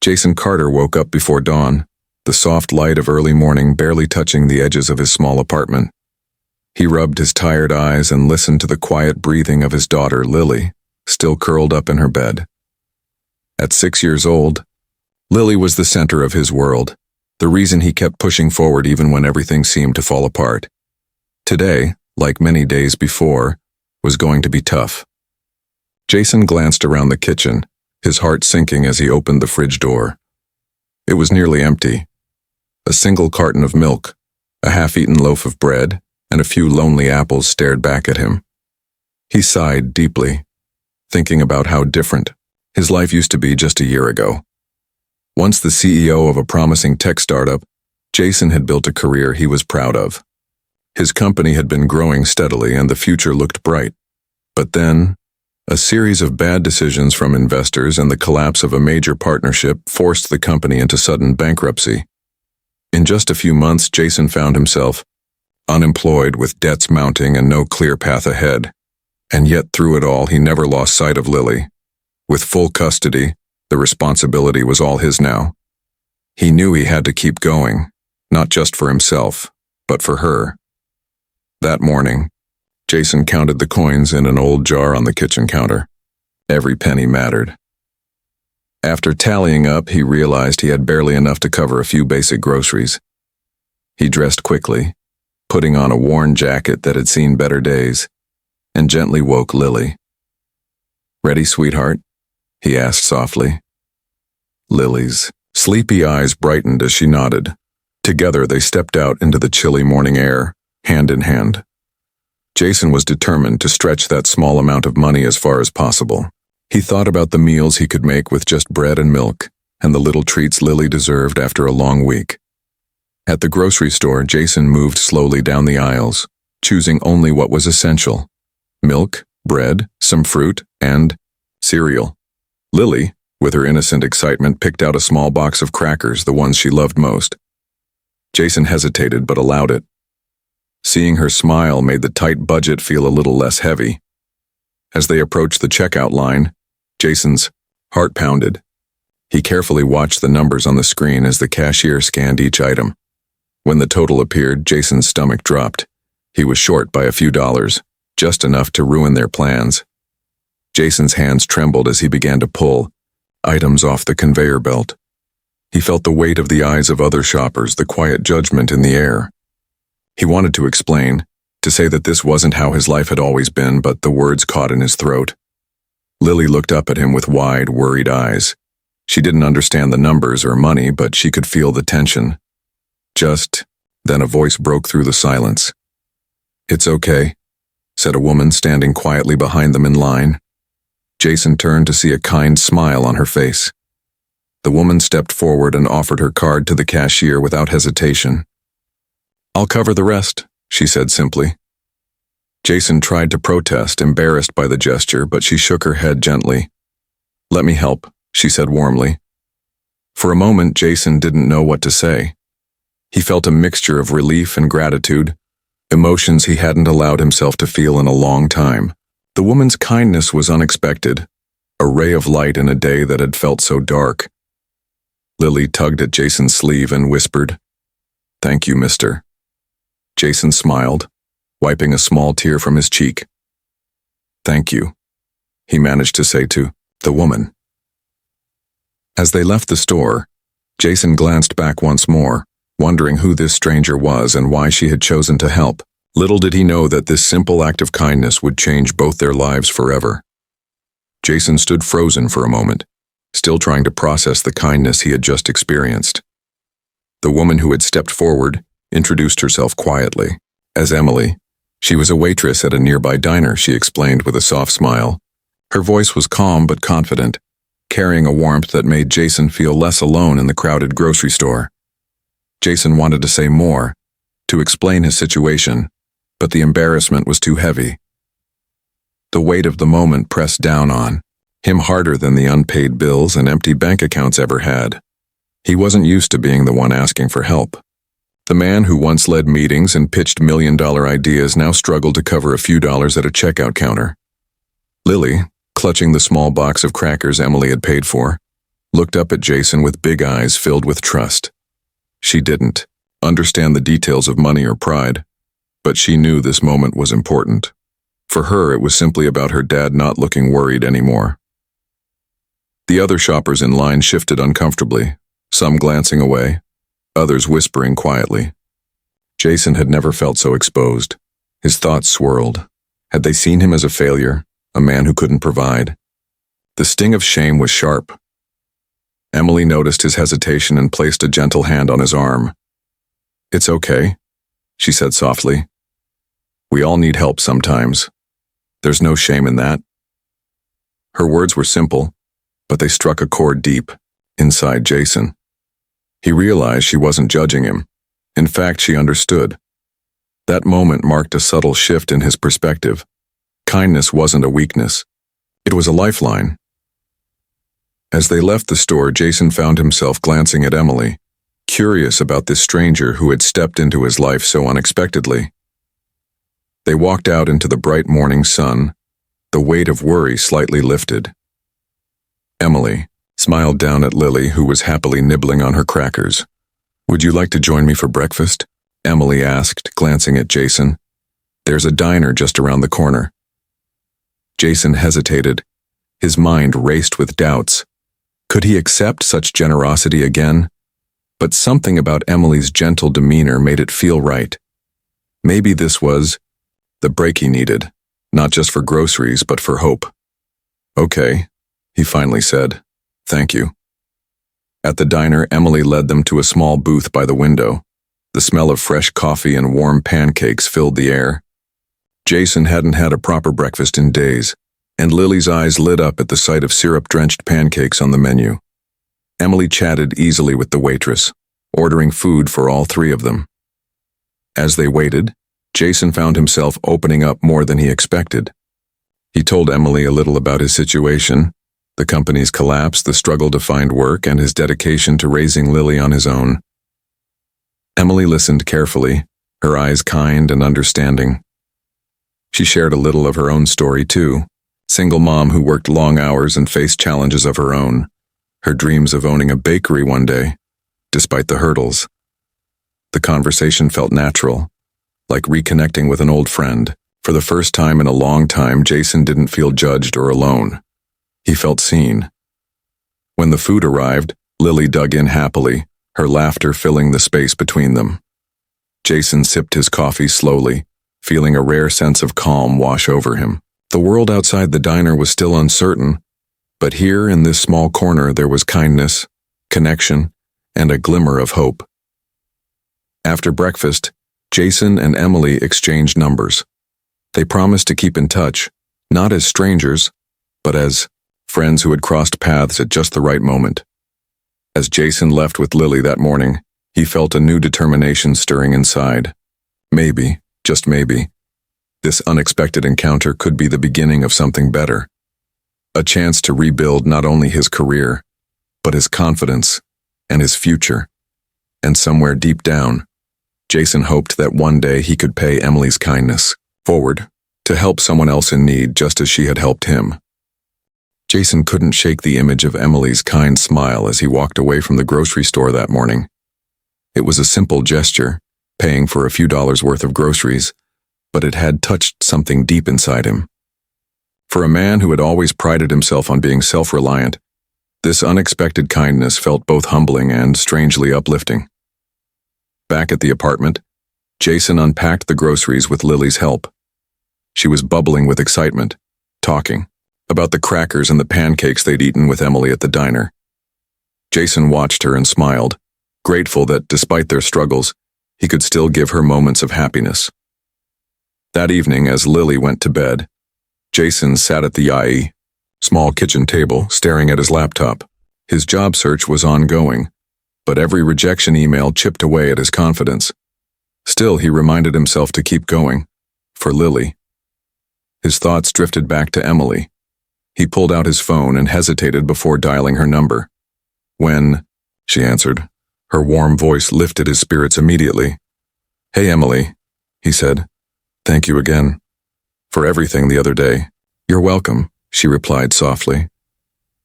Jason Carter woke up before dawn, the soft light of early morning barely touching the edges of his small apartment. He rubbed his tired eyes and listened to the quiet breathing of his daughter, Lily, still curled up in her bed. At 6 years old, Lily was the center of his world, the reason he kept pushing forward even when everything seemed to fall apart. Today, like many days before, was going to be tough. Jason glanced around the kitchen, his heart sinking as he opened the fridge door. It was nearly empty. A single carton of milk, a half-eaten loaf of bread, and a few lonely apples stared back at him. He sighed deeply, thinking about how different his life used to be just a year ago. Once the CEO of a promising tech startup, Jason had built a career he was proud of. His company had been growing steadily and the future looked bright. But then, a series of bad decisions from investors and the collapse of a major partnership forced the company into sudden bankruptcy. In just a few months, Jason found himself unemployed with debts mounting and no clear path ahead. And yet through it all, he never lost sight of Lily. With full custody, the responsibility was all his now. He knew he had to keep going, not just for himself, but for her. That morning, Jason counted the coins in an old jar on the kitchen counter. Every penny mattered. After tallying up, he realized he had barely enough to cover a few basic groceries. He dressed quickly, putting on a worn jacket that had seen better days, and gently woke Lily. "Ready, sweetheart?" he asked softly. Lily's sleepy eyes brightened as she nodded. Together they stepped out into the chilly morning air, hand in hand. Jason was determined to stretch that small amount of money as far as possible. He thought about the meals he could make with just bread and milk, and the little treats Lily deserved after a long week. At the grocery store, Jason moved slowly down the aisles, choosing only what was essential: milk, bread, some fruit, and cereal. Lily, with her innocent excitement, picked out a small box of crackers, the ones she loved most. Jason hesitated but allowed it. Seeing her smile made the tight budget feel a little less heavy. As they approached the checkout line, Jason's heart pounded. He carefully watched the numbers on the screen as the cashier scanned each item. When the total appeared, Jason's stomach dropped. He was short by a few dollars, just enough to ruin their plans. Jason's hands trembled as he began to pull items off the conveyor belt. He felt the weight of the eyes of other shoppers, the quiet judgment in the air. He wanted to explain, to say that this wasn't how his life had always been, but the words caught in his throat. Lily looked up at him with wide, worried eyes. She didn't understand the numbers or money, but she could feel the tension. Just then a voice broke through the silence. "It's okay," said a woman standing quietly behind them in line. Jason turned to see a kind smile on her face. The woman stepped forward and offered her card to the cashier without hesitation. "I'll cover the rest," she said simply. Jason tried to protest, embarrassed by the gesture, but she shook her head gently. "Let me help," she said warmly. For a moment, Jason didn't know what to say. He felt a mixture of relief and gratitude, emotions he hadn't allowed himself to feel in a long time. The woman's kindness was unexpected, a ray of light in a day that had felt so dark. Lily tugged at Jason's sleeve and whispered, "Thank you, mister." Jason smiled, wiping a small tear from his cheek. "Thank you," he managed to say to the woman. As they left the store, Jason glanced back once more, wondering who this stranger was and why she had chosen to help. Little did he know that this simple act of kindness would change both their lives forever. Jason stood frozen for a moment, still trying to process the kindness he had just experienced. The woman who had stepped forward introduced herself quietly as Emily. She was a waitress at a nearby diner, she explained with a soft smile. Her voice was calm but confident, carrying a warmth that made Jason feel less alone in the crowded grocery store. Jason wanted to say more, to explain his situation, but the embarrassment was too heavy. The weight of the moment pressed down on him harder than the unpaid bills and empty bank accounts ever had. He wasn't used to being the one asking for help. The man who once led meetings and pitched million-dollar ideas now struggled to cover a few dollars at a checkout counter. Lily, clutching the small box of crackers Emily had paid for, looked up at Jason with big eyes filled with trust. She didn't understand the details of money or pride, but she knew this moment was important. For her, it was simply about her dad not looking worried anymore. The other shoppers in line shifted uncomfortably, some glancing away, others whispering quietly. Jason had never felt so exposed. His thoughts swirled. Had they seen him as a failure, a man who couldn't provide? The sting of shame was sharp. Emily noticed his hesitation and placed a gentle hand on his arm. "It's okay," she said softly. "We all need help sometimes. There's no shame in that." Her words were simple, but they struck a chord deep inside Jason. He realized she wasn't judging him. In fact, she understood. That moment marked a subtle shift in his perspective. Kindness wasn't a weakness. It was a lifeline. As they left the store, Jason found himself glancing at Emily, curious about this stranger who had stepped into his life so unexpectedly. They walked out into the bright morning sun, the weight of worry slightly lifted. Emily smiled down at Lily, who was happily nibbling on her crackers. "Would you like to join me for breakfast?" Emily asked, glancing at Jason. "There's a diner just around the corner." Jason hesitated. His mind raced with doubts. Could he accept such generosity again? But something about Emily's gentle demeanor made it feel right. Maybe this was the break he needed, not just for groceries, but for hope. "Okay," he finally said. "Thank you." At the diner, Emily led them to a small booth by the window. The smell of fresh coffee and warm pancakes filled the air. Jason hadn't had a proper breakfast in days, and Lily's eyes lit up at the sight of syrup-drenched pancakes on the menu. Emily chatted easily with the waitress, ordering food for all three of them. As they waited, Jason found himself opening up more than he expected. He told Emily a little about his situation, the company's collapse, the struggle to find work, and his dedication to raising Lily on his own. Emily listened carefully, her eyes kind and understanding. She shared a little of her own story too, single mom who worked long hours and faced challenges of her own, her dreams of owning a bakery one day, despite the hurdles. The conversation felt natural, like reconnecting with an old friend. For the first time in a long time, Jason didn't feel judged or alone. He felt seen. When the food arrived, Lily dug in happily, her laughter filling the space between them. Jason sipped his coffee slowly, feeling a rare sense of calm wash over him. The world outside the diner was still uncertain, but here in this small corner there was kindness, connection, and a glimmer of hope. After breakfast, Jason and Emily exchanged numbers. They promised to keep in touch, not as strangers, but as friends who had crossed paths at just the right moment. As Jason left with Lily that morning, he felt a new determination stirring inside. Maybe, just maybe, this unexpected encounter could be the beginning of something better. A chance to rebuild not only his career, but his confidence and his future. And somewhere deep down, Jason hoped that one day he could pay Emily's kindness forward to help someone else in need just as she had helped him. Jason couldn't shake the image of Emily's kind smile as he walked away from the grocery store that morning. It was a simple gesture, paying for a few dollars worth of groceries, but it had touched something deep inside him. For a man who had always prided himself on being self-reliant, this unexpected kindness felt both humbling and strangely uplifting. Back at the apartment, Jason unpacked the groceries with Lily's help. She was bubbling with excitement, talking about the crackers and the pancakes they'd eaten with Emily at the diner. Jason watched her and smiled, grateful that despite their struggles, he could still give her moments of happiness. That evening, as Lily went to bed, Jason sat at the small kitchen table, staring at his laptop. His job search was ongoing, but every rejection email chipped away at his confidence. Still, he reminded himself to keep going, for Lily. His thoughts drifted back to Emily. He pulled out his phone and hesitated before dialing her number. "When?" she answered. Her warm voice lifted his spirits immediately. "Hey, Emily," he said. "Thank you again for everything the other day." "You're welcome," she replied softly.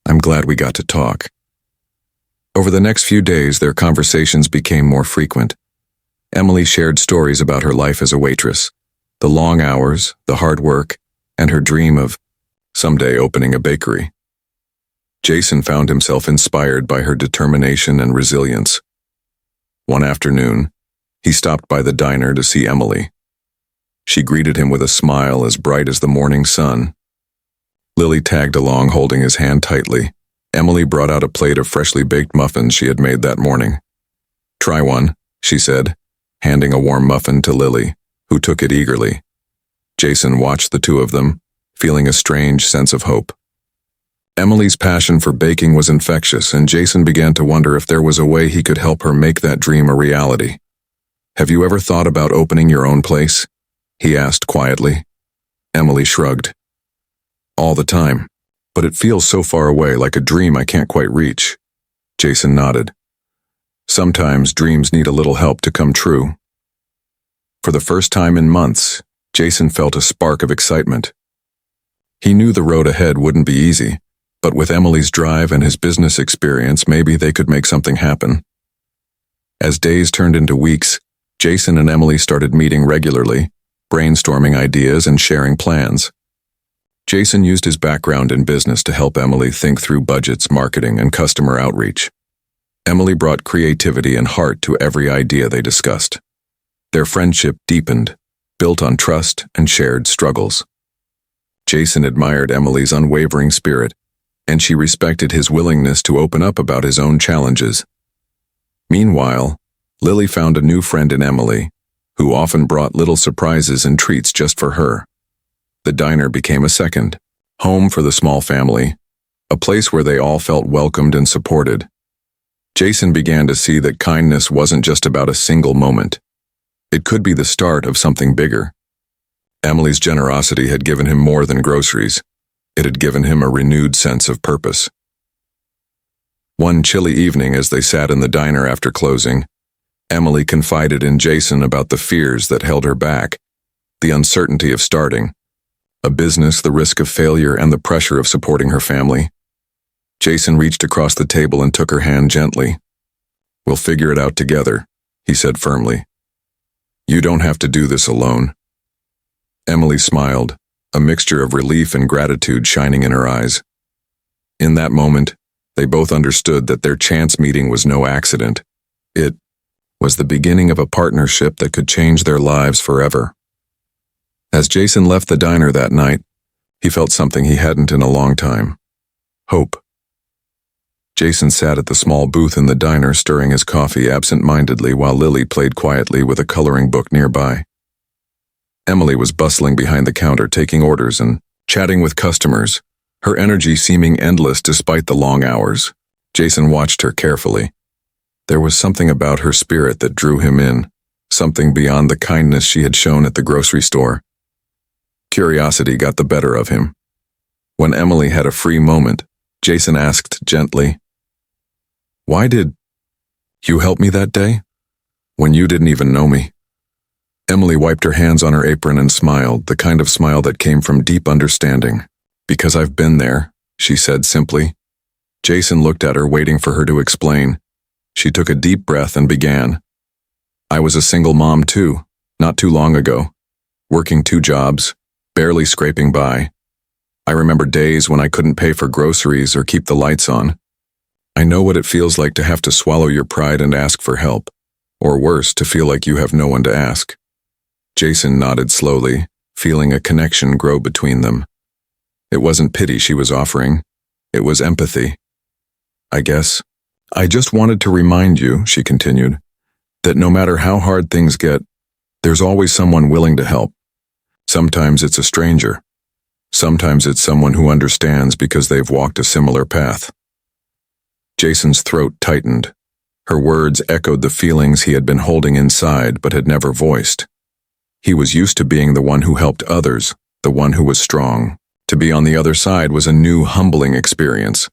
"I'm glad we got to talk." Over the next few days, their conversations became more frequent. Emily shared stories about her life as a waitress, the long hours, the hard work, and her dream of someday opening a bakery. Jason found himself inspired by her determination and resilience. One afternoon, he stopped by the diner to see Emily. She greeted him with a smile as bright as the morning sun. Lily tagged along, holding his hand tightly. Emily brought out a plate of freshly baked muffins she had made that morning. "Try one," she said, handing a warm muffin to Lily, who took it eagerly. Jason watched the two of them, feeling a strange sense of hope. Emily's passion for baking was infectious, and Jason began to wonder if there was a way he could help her make that dream a reality. "Have you ever thought about opening your own place?" he asked quietly. Emily shrugged. "All the time. But it feels so far away, like a dream I can't quite reach." Jason nodded. "Sometimes dreams need a little help to come true." For the first time in months, Jason felt a spark of excitement. He knew the road ahead wouldn't be easy, but with Emily's drive and his business experience, maybe they could make something happen. As days turned into weeks, Jason and Emily started meeting regularly, brainstorming ideas and sharing plans. Jason used his background in business to help Emily think through budgets, marketing, and customer outreach. Emily brought creativity and heart to every idea they discussed. Their friendship deepened, built on trust and shared struggles. Jason admired Emily's unwavering spirit, and she respected his willingness to open up about his own challenges. Meanwhile, Lily found a new friend in Emily, who often brought little surprises and treats just for her. The diner became a second home for the small family, a place where they all felt welcomed and supported. Jason began to see that kindness wasn't just about a single moment. It could be the start of something bigger. Emily's generosity had given him more than groceries. It had given him a renewed sense of purpose. One chilly evening, as they sat in the diner after closing, Emily confided in Jason about the fears that held her back, the uncertainty of starting a business, the risk of failure, and the pressure of supporting her family. Jason reached across the table and took her hand gently. "We'll figure it out together," he said firmly. "You don't have to do this alone." Emily smiled, a mixture of relief and gratitude shining in her eyes. In that moment, they both understood that their chance meeting was no accident. It was the beginning of a partnership that could change their lives forever. As Jason left the diner that night, he felt something he hadn't in a long time: hope. Jason sat at the small booth in the diner, stirring his coffee absent-mindedly while Lily played quietly with a coloring book nearby. Emily was bustling behind the counter, taking orders and chatting with customers, her energy seeming endless despite the long hours. Jason watched her carefully. There was something about her spirit that drew him in, something beyond the kindness she had shown at the grocery store. Curiosity got the better of him. When Emily had a free moment, Jason asked gently, "Why did you help me that day? When you didn't even know me?" Emily wiped her hands on her apron and smiled, the kind of smile that came from deep understanding. "Because I've been there," she said simply. Jason looked at her, waiting for her to explain. She took a deep breath and began. "I was a single mom too, not too long ago, working 2 jobs, barely scraping by. I remember days when I couldn't pay for groceries or keep the lights on. I know what it feels like to have to swallow your pride and ask for help, or worse, to feel like you have no one to ask." Jason nodded slowly, feeling a connection grow between them. It wasn't pity she was offering. It was empathy. "I guess I just wanted to remind you," she continued, "that no matter how hard things get, there's always someone willing to help. Sometimes it's a stranger. Sometimes it's someone who understands because they've walked a similar path." Jason's throat tightened. Her words echoed the feelings he had been holding inside but had never voiced. He was used to being the one who helped others, the one who was strong. To be on the other side was a new, humbling experience.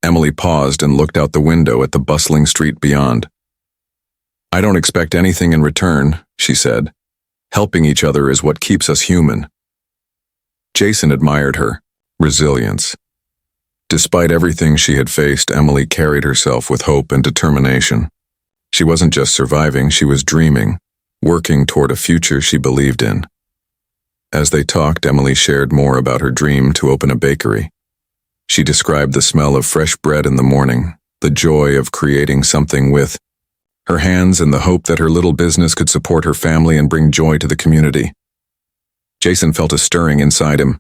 Emily paused and looked out the window at the bustling street beyond. "I don't expect anything in return," she said. "Helping each other is what keeps us human." Jason admired her resilience. Despite everything she had faced, Emily carried herself with hope and determination. She wasn't just surviving, she was dreaming, working toward a future she believed in. As they talked, Emily shared more about her dream to open a bakery. She described the smell of fresh bread in the morning, the joy of creating something with her hands, and the hope that her little business could support her family and bring joy to the community. Jason felt a stirring inside him.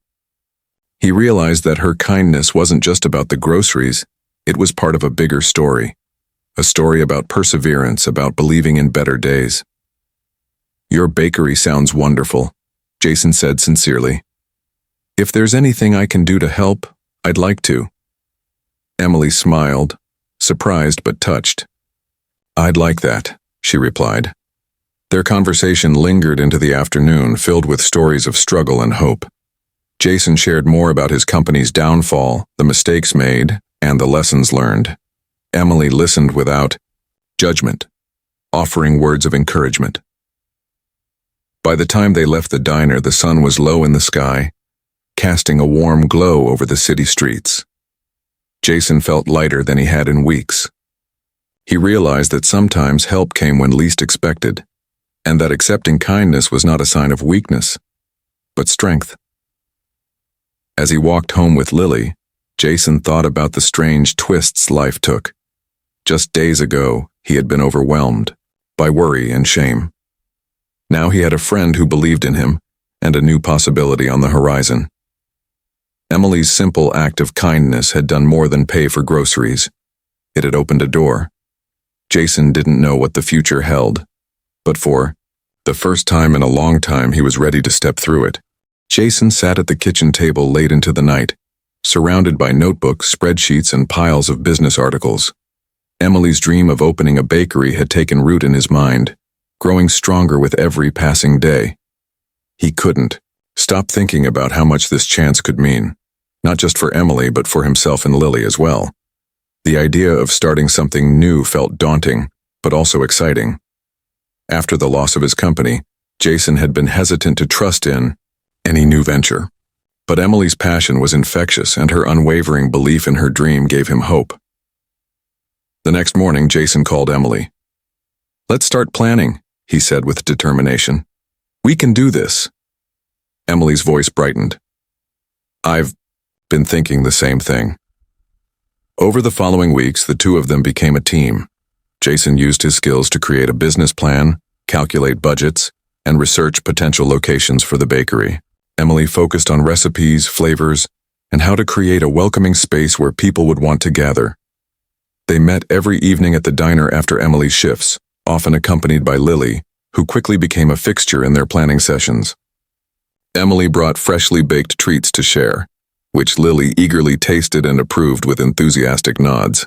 He realized that her kindness wasn't just about the groceries, it was part of a bigger story. A story about perseverance, about believing in better days. "Your bakery sounds wonderful," Jason said sincerely. "If there's anything I can do to help, I'd like to." Emily smiled, surprised but touched. "I'd like that," she replied. Their conversation lingered into the afternoon, filled with stories of struggle and hope. Jason shared more about his company's downfall, the mistakes made, and the lessons learned. Emily listened without judgment, offering words of encouragement. By the time they left the diner, the sun was low in the sky, casting a warm glow over the city streets. Jason felt lighter than he had in weeks. He realized that sometimes help came when least expected, and that accepting kindness was not a sign of weakness, but strength. As he walked home with Lily, Jason thought about the strange twists life took. Just days ago, he had been overwhelmed by worry and shame. Now he had a friend who believed in him, and a new possibility on the horizon. Emily's simple act of kindness had done more than pay for groceries. It had opened a door. Jason didn't know what the future held, but for the first time in a long time, he was ready to step through it. Jason sat at the kitchen table late into the night, surrounded by notebooks, spreadsheets, and piles of business articles. Emily's dream of opening a bakery had taken root in his mind, growing stronger with every passing day. He couldn't stop thinking about how much this chance could mean, not just for Emily, but for himself and Lily as well. The idea of starting something new felt daunting, but also exciting. After the loss of his company, Jason had been hesitant to trust in any new venture. But Emily's passion was infectious, and her unwavering belief in her dream gave him hope. The next morning, Jason called Emily. "Let's start planning," he said with determination. "We can do this." Emily's voice brightened. "I've been thinking the same thing." Over the following weeks, the two of them became a team. Jason used his skills to create a business plan, calculate budgets, and research potential locations for the bakery. Emily focused on recipes, flavors, and how to create a welcoming space where people would want to gather. They met every evening at the diner after Emily's shifts, often accompanied by Lily, who quickly became a fixture in their planning sessions. Emily brought freshly baked treats to share, which Lily eagerly tasted and approved with enthusiastic nods.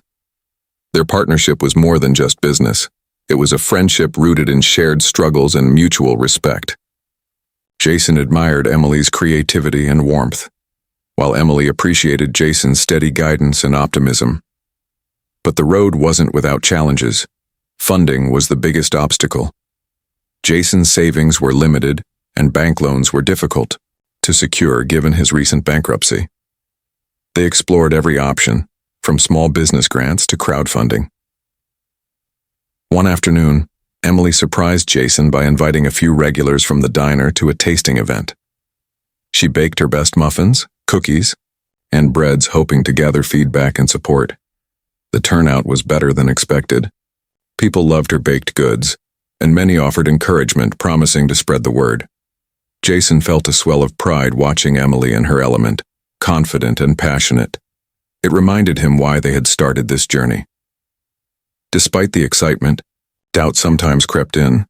Their partnership was more than just business. It was a friendship rooted in shared struggles and mutual respect. Jason admired Emily's creativity and warmth, while Emily appreciated Jason's steady guidance and optimism. But the road wasn't without challenges. Funding was the biggest obstacle. Jason's savings were limited, and bank loans were difficult to secure given his recent bankruptcy. They explored every option, from small business grants to crowdfunding. One afternoon, Emily surprised Jason by inviting a few regulars from the diner to a tasting event. She baked her best muffins, cookies, and breads, hoping to gather feedback and support. The turnout was better than expected. People loved her baked goods, and many offered encouragement, promising to spread the word. Jason felt a swell of pride watching Emily in her element, confident and passionate. It reminded him why they had started this journey. Despite the excitement, doubt sometimes crept in.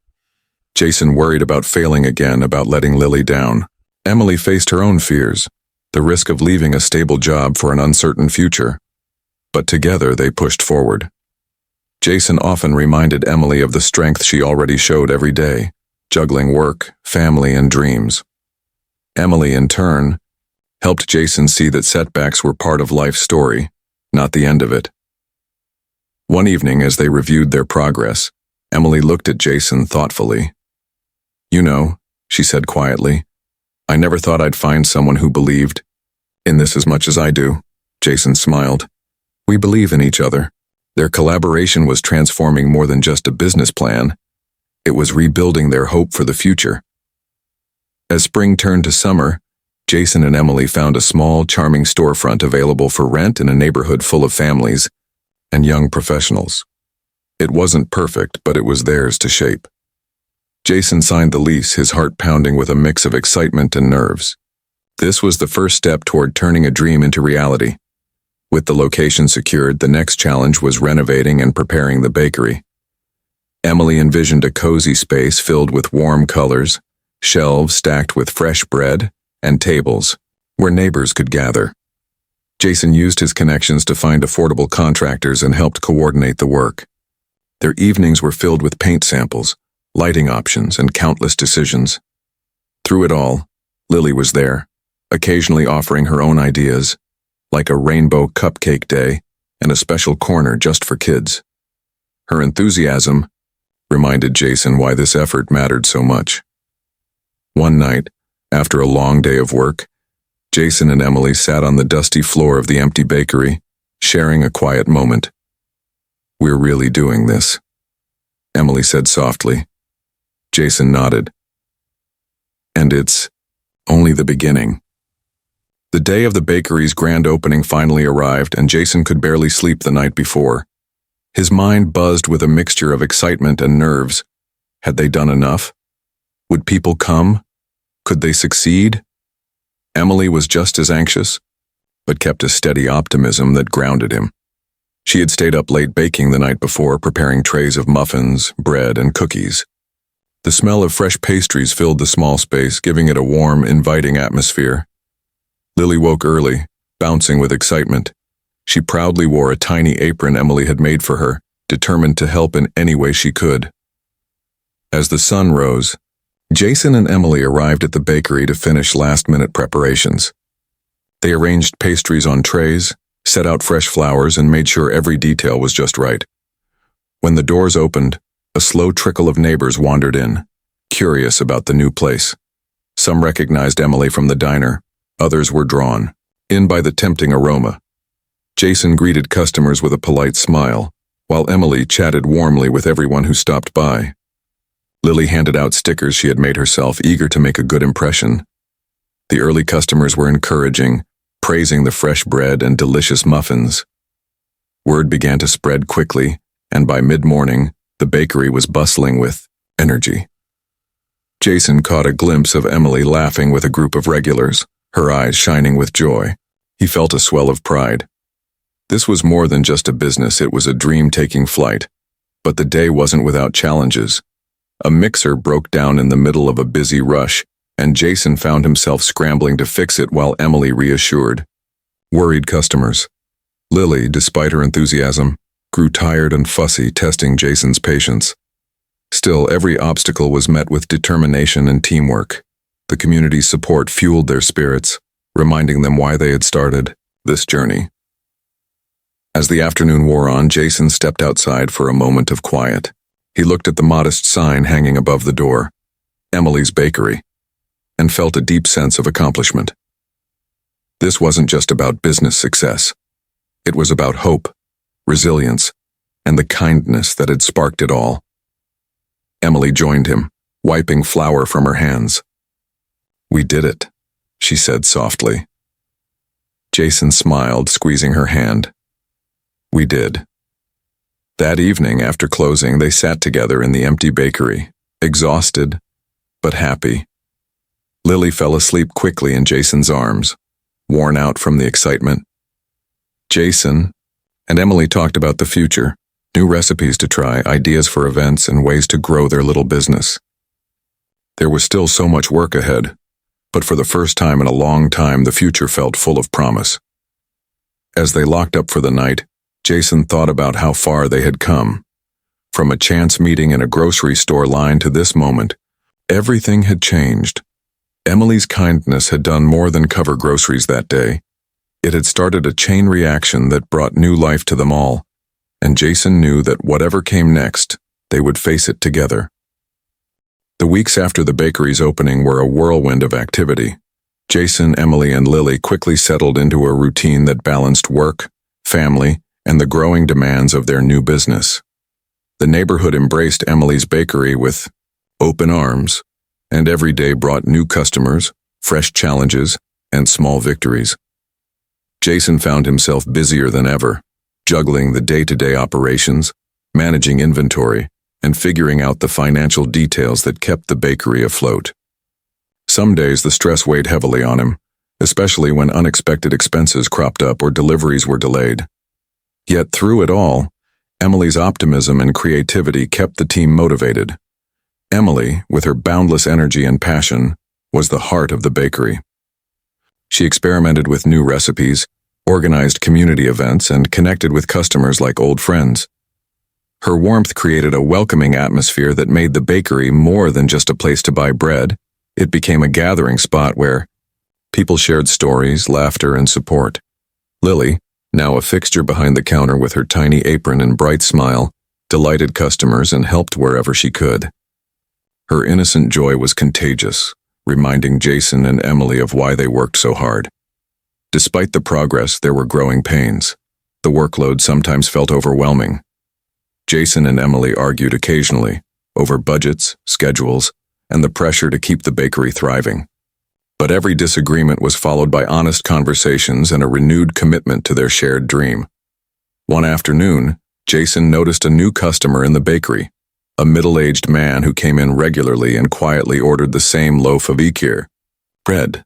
Jason worried about failing again, about letting Lily down. Emily faced her own fears, the risk of leaving a stable job for an uncertain future. But together they pushed forward. Jason often reminded Emily of the strength she already showed every day, juggling work, family, and dreams. Emily, in turn, helped Jason see that setbacks were part of life's story, not the end of it. One evening, as they reviewed their progress, Emily looked at Jason thoughtfully. "You know," she said quietly, "I never thought I'd find someone who believed in this as much as I do." Jason smiled. We believe in each other. Their collaboration was transforming more than just a business plan. It was rebuilding their hope for the future. As spring turned to summer, Jason and Emily found a small, charming storefront available for rent in a neighborhood full of families and young professionals. It wasn't perfect, but it was theirs to shape. Jason signed the lease, his heart pounding with a mix of excitement and nerves. This was the first step toward turning a dream into reality. With the location secured, the next challenge was renovating and preparing the bakery. Emily envisioned a cozy space filled with warm colors, shelves stacked with fresh bread, and tables where neighbors could gather. Jason used his connections to find affordable contractors and helped coordinate the work. Their evenings were filled with paint samples, lighting options, and countless decisions. Through it all, Lily was there, occasionally offering her own ideas, like a rainbow cupcake day and a special corner just for kids. Her enthusiasm reminded Jason why this effort mattered so much. One night, after a long day of work, Jason and Emily sat on the dusty floor of the empty bakery, sharing a quiet moment. We're really doing this, Emily said softly. Jason nodded. And it's only the beginning. The day of the bakery's grand opening finally arrived, and Jason could barely sleep the night before. His mind buzzed with a mixture of excitement and nerves. Had they done enough? Would people come? Could they succeed? Emily was just as anxious, but kept a steady optimism that grounded him. She had stayed up late baking the night before, preparing trays of muffins, bread, and cookies. The smell of fresh pastries filled the small space, giving it a warm, inviting atmosphere. Lily woke early, bouncing with excitement. She proudly wore a tiny apron Emily had made for her, determined to help in any way she could. As the sun rose, Jason and Emily arrived at the bakery to finish last-minute preparations. They arranged pastries on trays, set out fresh flowers, and made sure every detail was just right. When the doors opened, a slow trickle of neighbors wandered in, curious about the new place. Some recognized Emily from the diner, others were drawn in by the tempting aroma. Jason greeted customers with a polite smile, while Emily chatted warmly with everyone who stopped by. Lily handed out stickers she had made herself, eager to make a good impression. The early customers were encouraging, praising the fresh bread and delicious muffins. Word began to spread quickly, and by mid-morning, the bakery was bustling with energy. Jason caught a glimpse of Emily laughing with a group of regulars, her eyes shining with joy. He felt a swell of pride. This was more than just a business, it was a dream taking flight. But the day wasn't without challenges. A mixer broke down in the middle of a busy rush, and Jason found himself scrambling to fix it while Emily reassured worried customers. Lily, despite her enthusiasm, grew tired and fussy, testing Jason's patience. Still, every obstacle was met with determination and teamwork. The community's support fueled their spirits, reminding them why they had started this journey. As the afternoon wore on, Jason stepped outside for a moment of quiet. He looked at the modest sign hanging above the door, Emily's Bakery, and felt a deep sense of accomplishment. This wasn't just about business success. It was about hope, resilience, and the kindness that had sparked it all. Emily joined him, wiping flour from her hands. "We did it," she said softly. Jason smiled, squeezing her hand. "We did." That evening, after closing, they sat together in the empty bakery, exhausted, but happy. Lily fell asleep quickly in Jason's arms, worn out from the excitement. Jason and Emily talked about the future, new recipes to try, ideas for events, and ways to grow their little business. There was still so much work ahead, but for the first time in a long time, the future felt full of promise. As they locked up for the night, Jason thought about how far they had come. From a chance meeting in a grocery store line to this moment, everything had changed. Emily's kindness had done more than cover groceries that day. It had started a chain reaction that brought new life to them all, and Jason knew that whatever came next, they would face it together. The weeks after the bakery's opening were a whirlwind of activity. Jason, Emily, and Lily quickly settled into a routine that balanced work, family, and the growing demands of their new business. The neighborhood embraced Emily's bakery with open arms, and every day brought new customers, fresh challenges, and small victories. Jason found himself busier than ever, juggling the day-to-day operations, managing inventory, and figuring out the financial details that kept the bakery afloat. Some days the stress weighed heavily on him, especially when unexpected expenses cropped up or deliveries were delayed. Yet through it all, Emily's optimism and creativity kept the team motivated. Emily, with her boundless energy and passion, was the heart of the bakery. She experimented with new recipes, organized community events, and connected with customers like old friends. Her warmth created a welcoming atmosphere that made the bakery more than just a place to buy bread. It became a gathering spot where people shared stories, laughter, and support. Lily, now a fixture behind the counter with her tiny apron and bright smile, delighted customers and helped wherever she could. Her innocent joy was contagious, reminding Jason and Emily of why they worked so hard. Despite the progress, there were growing pains. The workload sometimes felt overwhelming. Jason and Emily argued occasionally over budgets, schedules, and the pressure to keep the bakery thriving. But every disagreement was followed by honest conversations and a renewed commitment to their shared dream. One afternoon, Jason noticed a new customer in the bakery, a middle-aged man who came in regularly and quietly ordered the same loaf of bread.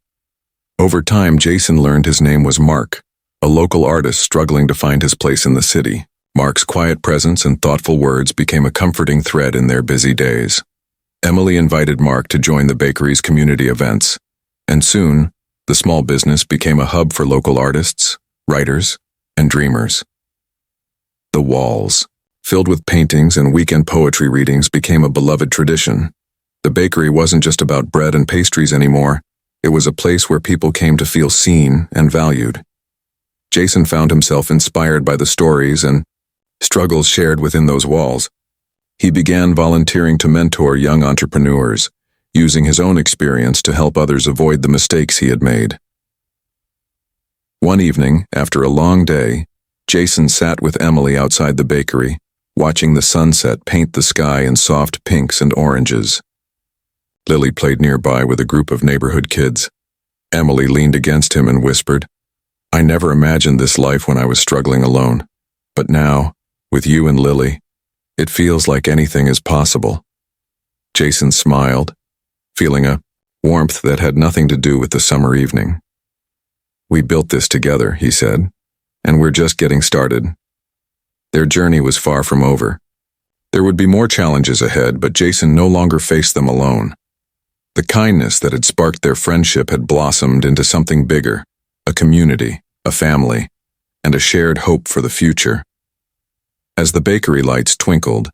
Over time, Jason learned his name was Mark, a local artist struggling to find his place in the city. Mark's quiet presence and thoughtful words became a comforting thread in their busy days. Emily invited Mark to join the bakery's community events, and soon, the small business became a hub for local artists, writers, and dreamers. The walls, filled with paintings and weekend poetry readings, became a beloved tradition. The bakery wasn't just about bread and pastries anymore. It was a place where people came to feel seen and valued. Jason found himself inspired by the stories and struggles shared within those walls. He began volunteering to mentor young entrepreneurs, using his own experience to help others avoid the mistakes he had made. One evening, after a long day, Jason sat with Emily outside the bakery, watching the sunset paint the sky in soft pinks and oranges. Lily played nearby with a group of neighborhood kids. Emily leaned against him and whispered, "I never imagined this life when I was struggling alone. But now, with you and Lily, it feels like anything is possible." Jason smiled, feeling a warmth that had nothing to do with the summer evening. "We built this together," he said, "and we're just getting started." Their journey was far from over. There would be more challenges ahead, but Jason no longer faced them alone. The kindness that had sparked their friendship had blossomed into something bigger, a community, a family, and a shared hope for the future. As the bakery lights twinkled,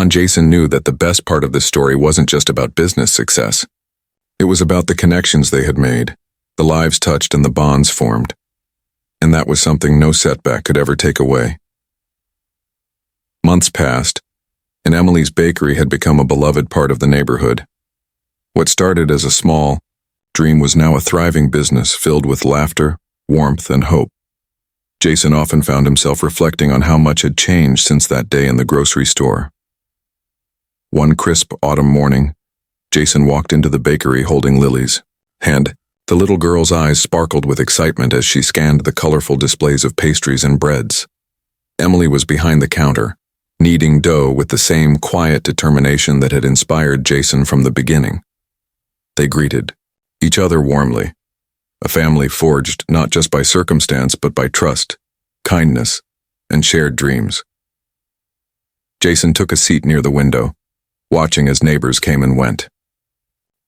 Jason knew that the best part of this story wasn't just about business success. It was about the connections they had made, the lives touched, and the bonds formed. And that was something no setback could ever take away. Months passed, and Emily's bakery had become a beloved part of the neighborhood. What started as a small dream was now a thriving business filled with laughter, warmth, and hope. Jason often found himself reflecting on how much had changed since that day in the grocery store. One crisp autumn morning, Jason walked into the bakery holding Lily's hand. The little girl's eyes sparkled with excitement as she scanned the colorful displays of pastries and breads. Emily was behind the counter, kneading dough with the same quiet determination that had inspired Jason from the beginning. They greeted each other warmly, a family forged not just by circumstance but by trust, kindness, and shared dreams. Jason took a seat near the window, watching as neighbors came and went.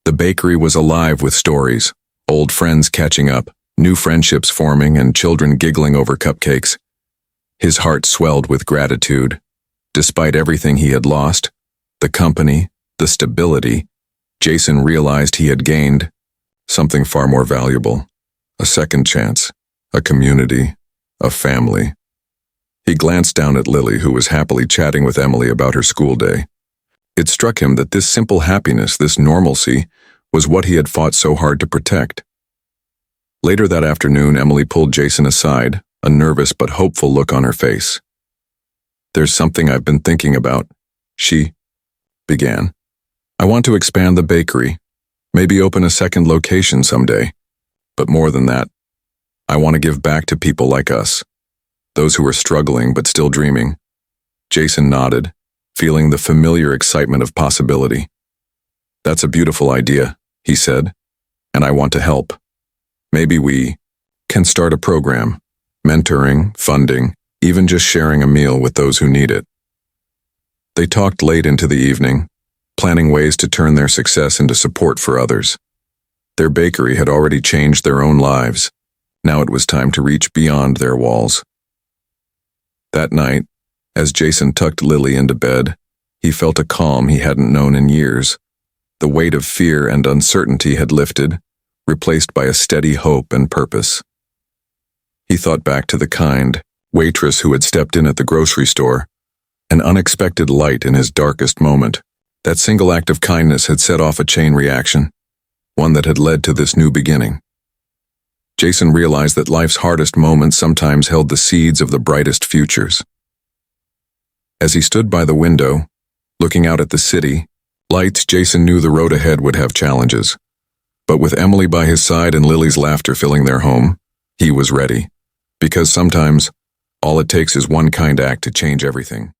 The bakery was alive with stories, old friends catching up, new friendships forming, and children giggling over cupcakes. His heart swelled with gratitude. Despite everything he had lost, the company, the stability, Jason realized he had gained something far more valuable: a second chance, a community, a family. He glanced down at Lily, who was happily chatting with Emily about her school day. It struck him that this simple happiness, this normalcy, was what he had fought so hard to protect. Later that afternoon, Emily pulled Jason aside, a nervous but hopeful look on her face. "There's something I've been thinking about," she began. "I want to expand the bakery, maybe open a second location someday. But more than that, I want to give back to people like us, those who are struggling but still dreaming." Jason nodded, feeling the familiar excitement of possibility. "That's a beautiful idea," he said, "and I want to help. Maybe we can start a program, mentoring, funding, even just sharing a meal with those who need it." They talked late into the evening, planning ways to turn their success into support for others. Their bakery had already changed their own lives. Now it was time to reach beyond their walls. That night, as Jason tucked Lily into bed, he felt a calm he hadn't known in years. The weight of fear and uncertainty had lifted, replaced by a steady hope and purpose. He thought back to the kind waitress who had stepped in at the grocery store, an unexpected light in his darkest moment. That single act of kindness had set off a chain reaction, one that had led to this new beginning. Jason realized that life's hardest moments sometimes held the seeds of the brightest futures. As he stood by the window, looking out at the city lights, Jason knew the road ahead would have challenges. But with Emily by his side and Lily's laughter filling their home, he was ready. Because sometimes, all it takes is one kind act to change everything.